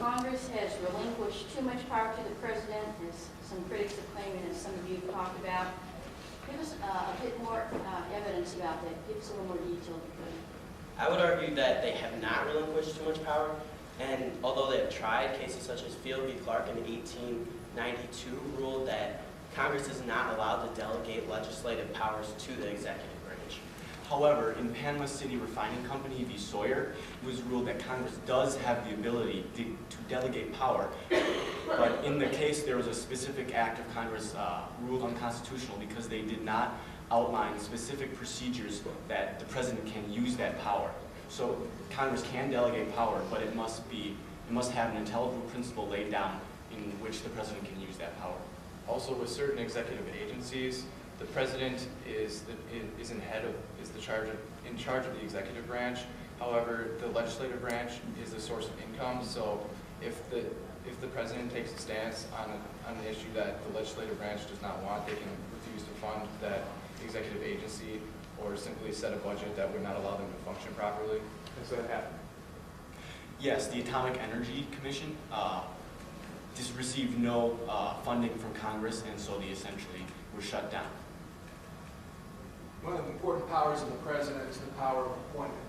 Congress has relinquished too much power to the president, as some critics are claiming, as some of you have talked about. Give us a bit more evidence about that. Give us a little more detail. I would argue that they have not relinquished too much power, and although they have tried, cases such as Field v. Clark in 1892 ruled that Congress is not allowed to delegate legislative powers to the executive branch. However, in Panama City Refining Company v. Sawyer, it was ruled that Congress does have the ability to delegate power, but in the case there was a specific act of Congress ruled unconstitutional because they did not outline specific procedures that the president can use that power. So Congress can delegate power, but it must have an intelligible principle laid down in which the president can use that power. Also, with certain executive agencies, the president is in charge of the executive branch. However, the legislative branch is the source of income. So, if the president takes a stance on an issue that the legislative branch does not want, they can refuse to fund that executive agency or simply set a budget that would not allow them to function properly. Has that happened? Yes, the Atomic Energy Commission just received no funding from Congress, and so they essentially were shut down. One of the important powers of the president is the power of appointment.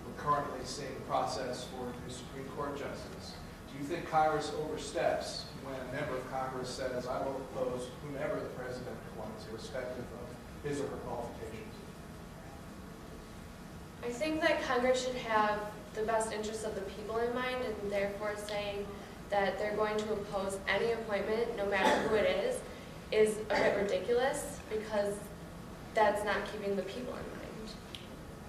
We're currently seeing the process for a new Supreme Court justice. Do you think Congress oversteps when a member of Congress says, I will oppose whomever the president appoints, irrespective of his or her qualifications? I think that Congress should have the best interests of the people in mind, and therefore saying that they're going to oppose any appointment, no matter who it is a bit ridiculous, because that's not keeping the people in mind.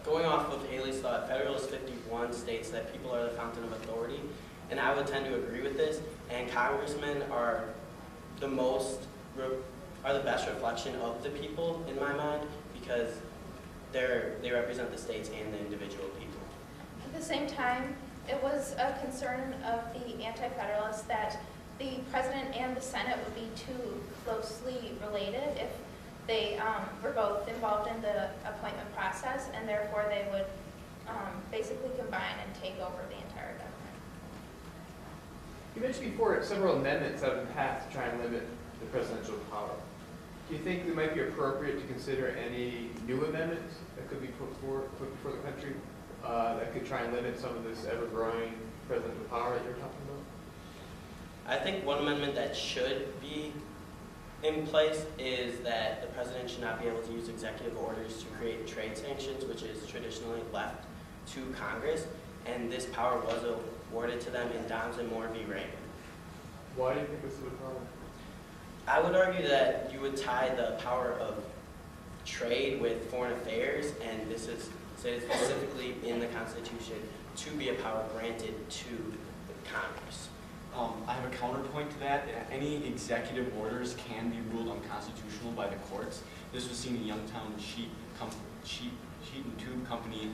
Going off of Haley's thought, Federalist 51 states that people are the fountain of authority, and I would tend to agree with this, and congressmen are the best reflection of the people in my mind, because they represent the states and the individual people. At the same time, it was a concern of the Anti-Federalists that the President and the Senate would be too closely related if they were both involved in the appointment process, and therefore they would basically combine and take over the entire government. You mentioned before several amendments have been passed to try and limit the presidential power. Do you think it might be appropriate to consider any new amendments that could be put before the country that could try and limit some of this ever-growing presidential power that you're talking about? I think one amendment that should be in place is that the president should not be able to use executive orders to create trade sanctions, which is traditionally left to Congress, and this power was awarded to them in Downs and Moore v. Reagan. Why do you think this is a problem? I would argue that you would tie the power of trade with foreign affairs, and this is stated specifically in the Constitution to be a power granted to the Congress. I have a counterpoint to that. Any executive orders can be ruled unconstitutional by the courts. This was seen in Youngstown Sheet and Tube Company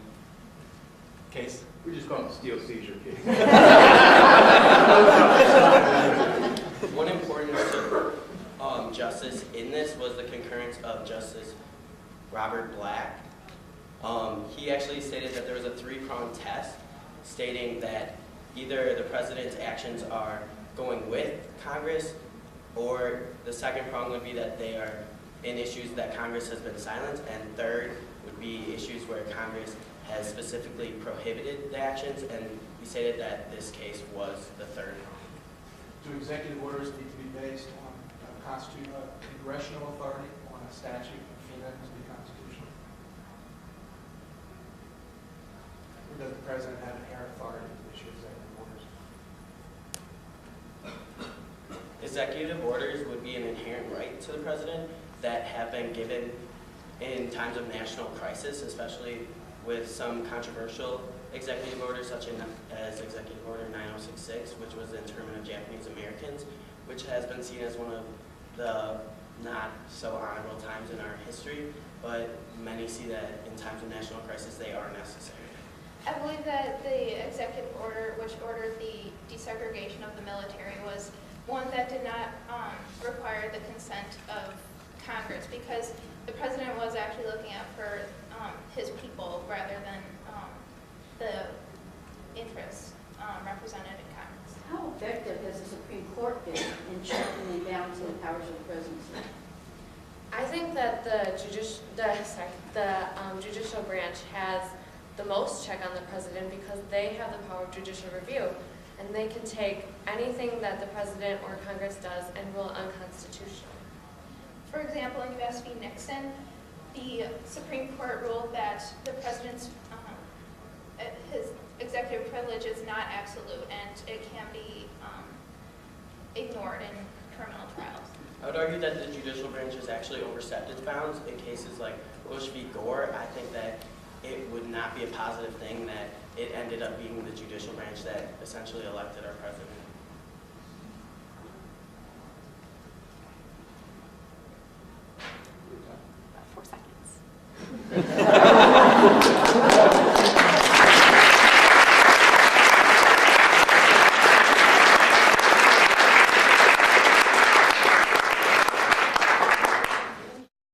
case. We just call it the steel seizure case. One important justice in this was the concurrence of Justice Robert Black. He actually stated that there was a three-pronged test stating that either the president's actions are going with Congress, or the second prong would be that they are in issues that Congress has been silent, and third would be issues where Congress has specifically prohibited the actions, and he stated that this case was the third prong. Do executive orders need to be based on congressional authority, on a statute for them to be constitutional? Or does the president have inherent authority to issue executive orders? Executive orders would be an inherent right to the president that have been given in times of national crisis, especially with some controversial executive orders such as Executive Order 9066, which was the internment of Japanese Americans, which has been seen as one of the not so honorable times in our history, but many see that in times of national crisis they are necessary. I believe that the executive order, which ordered the desegregation of the military, was one that did not require the consent of Congress, because the president was actually looking out for his people rather than the interests represented Supreme Court did in checking and balancing the powers of the presidency? I think that the judicial branch has the most check on the president because they have the power of judicial review, and they can take anything that the president or Congress does and rule unconstitutional. For example, in U.S. v. Nixon, the Supreme Court ruled that the president's his executive privilege is not absolute, and it can be ignored in criminal trials. I would argue that the judicial branch has actually overstepped its bounds in cases like Bush v. Gore. I think that it would not be a positive thing that it ended up being the judicial branch that essentially elected our president. About 4 seconds.